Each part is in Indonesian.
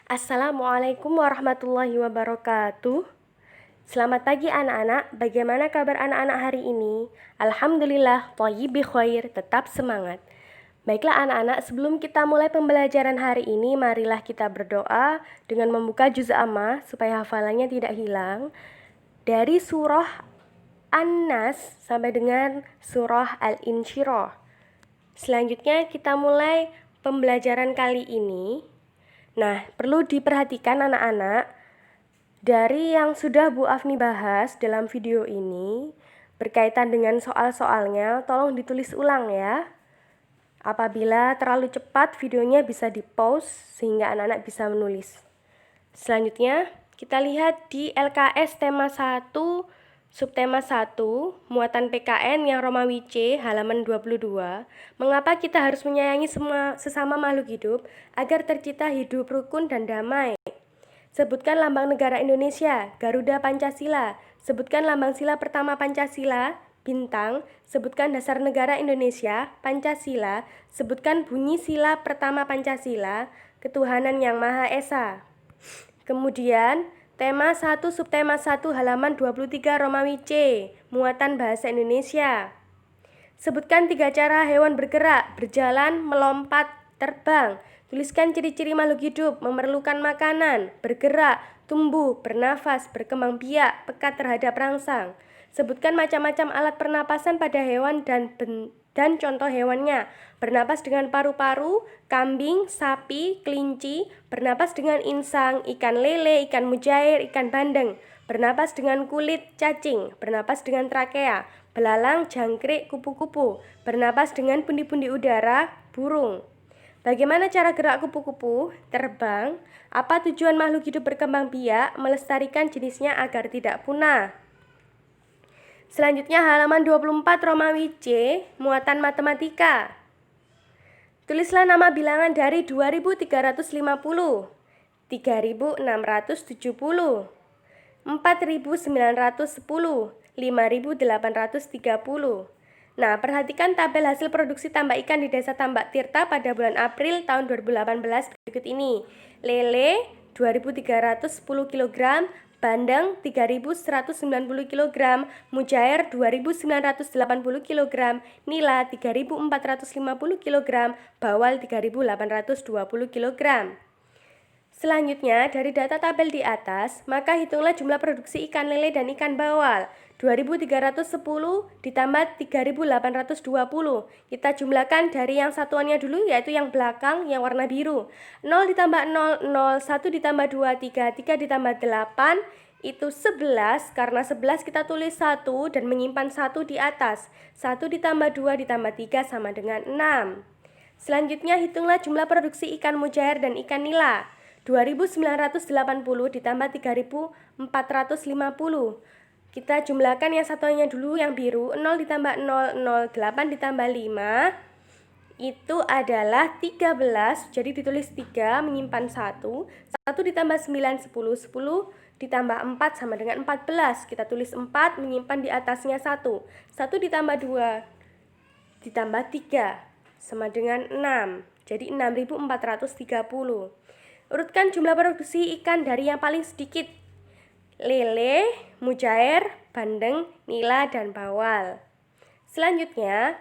Assalamualaikum warahmatullahi wabarakatuh. Selamat pagi anak-anak, bagaimana kabar anak-anak hari ini? Alhamdulillah, thayyib bi khair, tetap semangat. Baiklah anak-anak, sebelum kita mulai pembelajaran hari ini, marilah kita berdoa dengan membuka juz amma supaya hafalannya tidak hilang. Dari surah An-Nas sampai dengan surah Al-Insyirah. Selanjutnya kita mulai pembelajaran kali ini. Nah, perlu diperhatikan anak-anak, dari yang sudah Bu Afni bahas dalam video ini, berkaitan dengan soal-soalnya, tolong ditulis ulang ya. Apabila terlalu cepat, videonya bisa di-pause sehingga anak-anak bisa menulis. Selanjutnya, kita lihat di LKS tema 1, subtema 1, muatan PKN yang Romawi C, halaman 22. Mengapa kita harus menyayangi sesama makhluk hidup agar tercipta hidup rukun dan damai? Sebutkan lambang negara Indonesia, Garuda Pancasila. Sebutkan lambang sila pertama Pancasila, bintang. Sebutkan dasar negara Indonesia, Pancasila. Sebutkan bunyi sila pertama Pancasila, ketuhanan yang Maha Esa. Kemudian, tema 1 subtema 1 halaman 23 Romawi C, muatan bahasa Indonesia. Sebutkan 3 cara hewan bergerak, berjalan, melompat, terbang. Tuliskan ciri-ciri makhluk hidup, memerlukan makanan, bergerak, tumbuh, bernafas, berkembang biak, pekat terhadap rangsang. Sebutkan macam-macam alat pernapasan pada hewan dan contoh hewannya. Bernapas dengan paru-paru, kambing, sapi, kelinci. Bernapas dengan insang, ikan lele, ikan mujair, ikan bandeng. Bernapas dengan kulit, cacing. Bernapas dengan trakea, belalang, jangkrik, kupu-kupu. Bernapas dengan pundi-pundi udara, burung. Bagaimana cara gerak kupu-kupu? Terbang. Apa tujuan makhluk hidup berkembang biak? Melestarikan jenisnya agar tidak punah. Selanjutnya halaman 24 Romawi C, muatan matematika. Tulislah nama bilangan dari 2350, 3670, 4910, 5830. Nah, perhatikan tabel hasil produksi tambak ikan di Desa Tambak Tirta pada bulan April tahun 2018 berikut ini. Lele 2310 kg, bandeng 3190 kg, mujair 2980 kg, nila 3450 kg, bawal 3820 kg. Selanjutnya, dari data tabel di atas, maka hitunglah jumlah produksi ikan lele dan ikan bawal. 2310 ditambah 3820. Kita jumlahkan dari yang satuannya dulu, yaitu yang belakang, yang warna biru. 0 ditambah 0, 0, 1 ditambah 2, 3, 3 ditambah 8, itu 11. Karena 11 kita tulis 1 dan menyimpan 1 di atas. 1 ditambah 2 ditambah 3 sama dengan 6. Selanjutnya, hitunglah jumlah produksi ikan mujair dan ikan nila. 2980 ditambah 3450. Kita jumlahkan yang satuannya dulu, yang biru. 0 ditambah 0, 0, 8 ditambah 5, itu adalah 13. Jadi ditulis 3, menyimpan 1. 1 ditambah 9, 10, 10 ditambah 4 sama dengan 14. Kita tulis 4, menyimpan di atasnya 1. 1 ditambah 2 ditambah 3 sama dengan 6. Jadi 6430. Urutkan jumlah produksi ikan dari yang paling sedikit. Lele, mujair, bandeng, nila, dan bawal. Selanjutnya,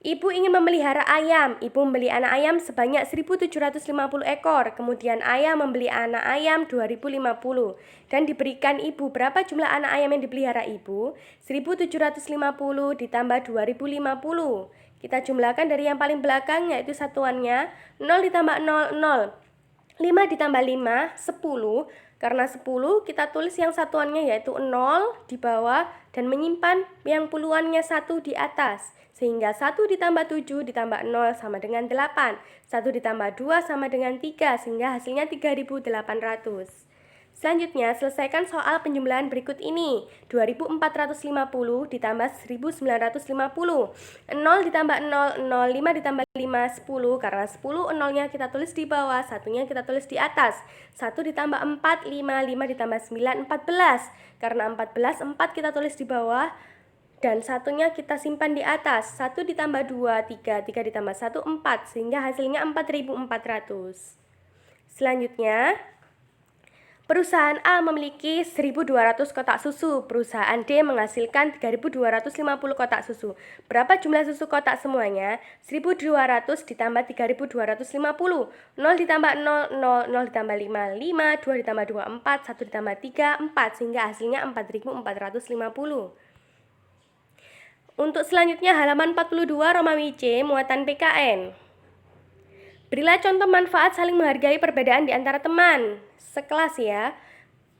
ibu ingin memelihara ayam. Ibu membeli anak ayam sebanyak 1750 ekor. Kemudian ayah membeli anak ayam 2050. Dan diberikan ibu berapa jumlah anak ayam yang dipelihara ibu? 1750 ditambah 2050. Kita jumlahkan dari yang paling belakang, yaitu satuannya 0 ditambah 0, 0. 5 ditambah 5, 10. Karena 10 kita tulis yang satuannya yaitu 0 di bawah dan menyimpan yang puluhannya 1 di atas. Sehingga 1 ditambah 7 ditambah 0 sama dengan 8. 1 ditambah 2 sama dengan 3 sehingga hasilnya 3800. Selanjutnya, selesaikan soal penjumlahan berikut ini. 2450 ditambah 1950. 0 ditambah 0, 0, 5 ditambah 5, 10. Karena 10, 0-nya kita tulis di bawah, 1-nya kita tulis di atas. 1 ditambah 4, 5, 5 ditambah 9, 14. Karena 14, 4 kita tulis di bawah, dan 1-nya kita simpan di atas. 1 ditambah 2, 3, 3 ditambah 1, 4. Sehingga hasilnya 4400. Selanjutnya, perusahaan A memiliki 1.200 kotak susu, perusahaan D menghasilkan 3.250 kotak susu. Berapa jumlah susu kotak semuanya? 1.200 ditambah 3.250. 0 ditambah 0, 0, 0 ditambah 5, 5, 2 ditambah 2, 4, 1 ditambah 3, 4, sehingga hasilnya 4.450. Untuk selanjutnya halaman 42 Romawi C, muatan PKN. Berilah contoh manfaat saling menghargai perbedaan di antara teman sekelas ya.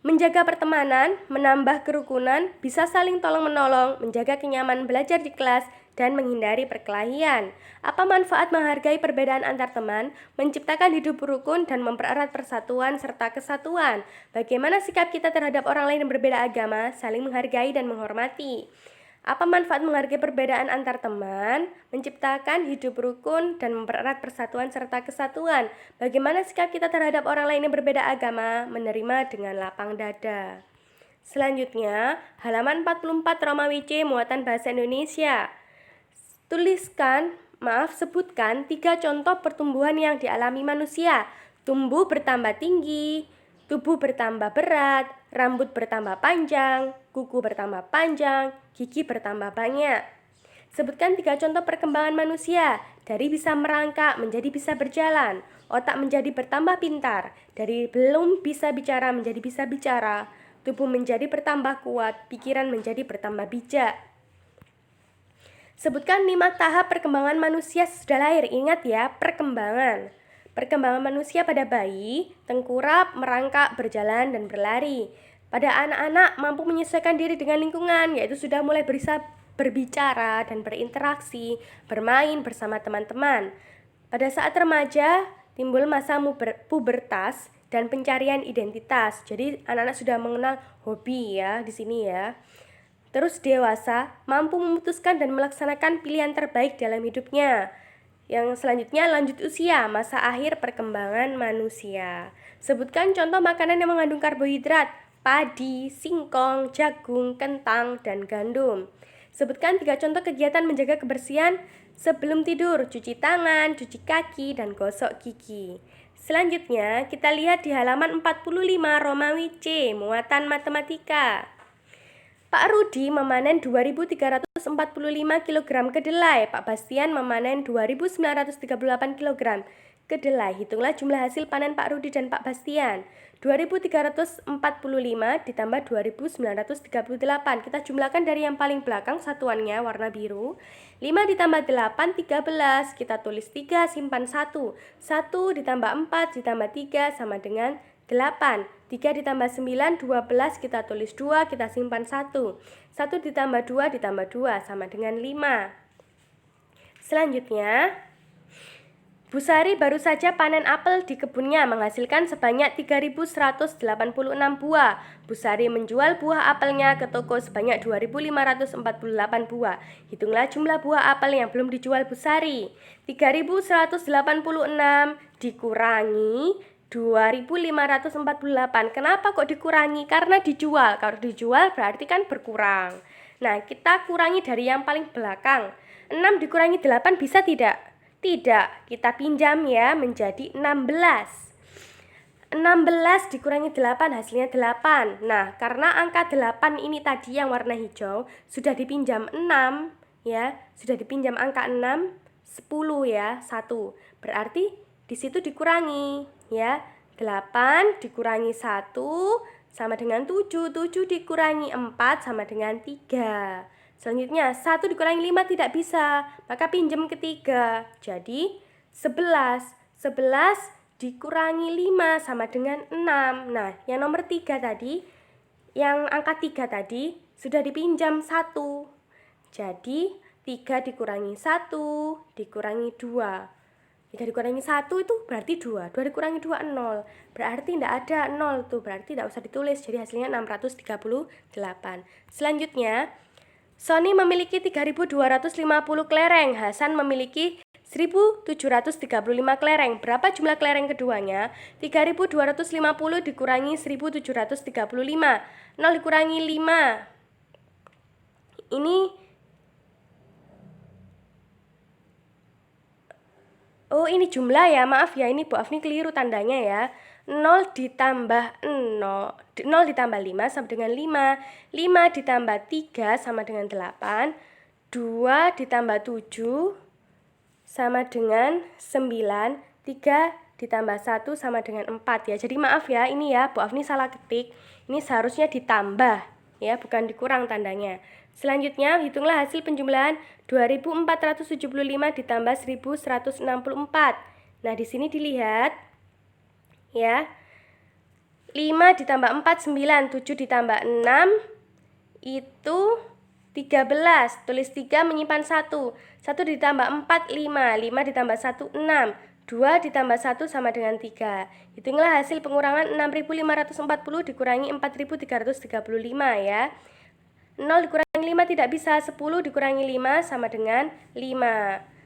Menjaga pertemanan, menambah kerukunan, bisa saling tolong-menolong, menjaga kenyamanan belajar di kelas, dan menghindari perkelahian. Apa manfaat menghargai perbedaan antar teman? Menciptakan hidup rukun dan mempererat persatuan serta kesatuan. Bagaimana sikap kita terhadap orang lain yang berbeda agama? Saling menghargai dan menghormati. Apa manfaat menghargai perbedaan antar teman? Menciptakan hidup rukun dan mempererat persatuan serta kesatuan. Bagaimana sikap kita terhadap orang lain yang berbeda agama? Menerima dengan lapang dada. Selanjutnya, halaman 44 Romawi C, muatan bahasa Indonesia. Sebutkan 3 contoh pertumbuhan yang dialami manusia. Tumbuh bertambah tinggi, tubuh bertambah berat, rambut bertambah panjang, kuku bertambah panjang, gigi bertambah banyak. Sebutkan 3 contoh perkembangan manusia. Dari bisa merangkak menjadi bisa berjalan, otak menjadi bertambah pintar, dari belum bisa bicara menjadi bisa bicara, tubuh menjadi bertambah kuat, pikiran menjadi bertambah bijak. Sebutkan 5 tahap perkembangan manusia sesudah lahir. Ingat ya, perkembangan. Perkembangan manusia pada bayi, tengkurap, merangkak, berjalan, dan berlari. Pada anak-anak mampu menyesuaikan diri dengan lingkungan, yaitu sudah mulai bisa berbicara dan berinteraksi, bermain bersama teman-teman. Pada saat remaja, timbul masa pubertas dan pencarian identitas. Jadi anak-anak sudah mengenal hobi ya di sini ya. Terus dewasa, mampu memutuskan dan melaksanakan pilihan terbaik dalam hidupnya. Yang selanjutnya lanjut usia, masa akhir perkembangan manusia. Sebutkan contoh makanan yang mengandung karbohidrat, padi, singkong, jagung, kentang, dan gandum. Sebutkan 3 contoh kegiatan menjaga kebersihan sebelum tidur, cuci tangan, cuci kaki, dan gosok gigi. Selanjutnya kita lihat di halaman 45 Romawi C, muatan matematika. Pak Rudi memanen 2.345 kg kedelai. Pak Bastian memanen 2.938 kg kedelai. Hitunglah jumlah hasil panen Pak Rudi dan Pak Bastian. 2.345 ditambah 2.938. Kita jumlahkan dari yang paling belakang satuannya warna biru. 5 ditambah 8, 13. Kita tulis 3, simpan 1. 1 ditambah 4 ditambah 3 sama dengan 8. 3 ditambah 9, 12, kita tulis 2, kita simpan 1. 1 ditambah 2 ditambah 2 sama dengan 5. Selanjutnya, Bu Sari baru saja panen apel di kebunnya menghasilkan sebanyak 3.186 buah. Bu Sari menjual buah apelnya ke toko sebanyak 2.548 buah. Hitunglah jumlah buah apel yang belum dijual Bu Sari. 3.186 dikurangi 2.548. Kenapa kok dikurangi? Karena dijual. Kalau dijual berarti kan berkurang. Nah, kita kurangi dari yang paling belakang. 6 dikurangi 8 bisa tidak? Tidak. Kita pinjam ya menjadi 16. 16 dikurangi 8 hasilnya 8. Nah, karena angka 8 ini tadi yang warna hijau sudah dipinjam 6 ya, sudah dipinjam angka 6, 10 ya, 1. Berarti di situ dikurangi ya. 8 dikurangi 1 sama dengan 7. 7 dikurangi 4 sama dengan 3. Selanjutnya 1 dikurangi 5 tidak bisa, maka pinjam ketiga. Jadi 11. 11 dikurangi 5 sama dengan 6. Nah, yang nomor 3 tadi, yang angka 3 tadi sudah dipinjam 1. Jadi 3 dikurangi 1 dikurangi 2. 3 dikurangi 1 itu berarti 2. 2 dikurangi 2, 0. Berarti tidak ada 0 tuh, berarti tidak usah ditulis. Jadi hasilnya 638. Selanjutnya, Sony memiliki 3.250 kelereng. Hasan memiliki 1.735 kelereng. Berapa jumlah kelereng keduanya? 3.250 dikurangi 1.735. 0 dikurangi 5. Ini Oh, ini jumlah ya, maaf ya, ini Bu Afni keliru tandanya ya. 0 ditambah 0 ditambah 5 sama dengan 5. 5 ditambah 3 sama dengan 8. 2 ditambah 7 sama dengan 9. 3 ditambah 1 sama dengan 4 ya. Jadi maaf ya, ini ya Bu Afni salah ketik. Ini seharusnya ditambah ya, bukan dikurang tandanya. Selanjutnya, hitunglah hasil penjumlahan 2475 ditambah 1164. Nah, di sini dilihat ya. 5 ditambah 4 9, 7 ditambah 6 itu 13. Tulis 3 menyimpan 1. 1 ditambah 4 5, 5 ditambah 1 6. 2 ditambah 1 sama dengan 3. Hitunglah hasil pengurangan 6540 dikurangi 4335 ya. 0 dikurangi 5 tidak bisa. 10 dikurangi 5 sama dengan 5.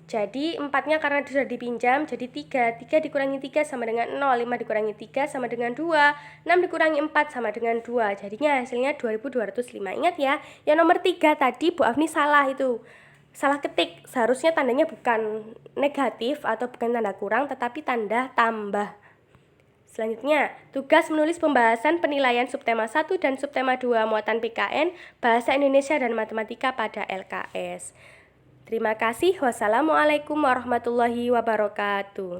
Jadi 4-nya karena sudah dipinjam jadi 3. 3 dikurangi 3 sama dengan 0. 5 dikurangi 3 sama dengan 2. 6 dikurangi 4 sama dengan 2. Jadinya hasilnya 2205. Ingat ya, yang nomor 3 tadi Bu Afni salah itu. Salah ketik. Seharusnya tandanya bukan negatif atau bukan tanda kurang tetapi tanda tambah. Selanjutnya, tugas menulis pembahasan penilaian subtema 1 dan subtema 2 muatan PKN, Bahasa Indonesia dan Matematika pada LKS. Terima kasih. Wassalamualaikum warahmatullahi wabarakatuh.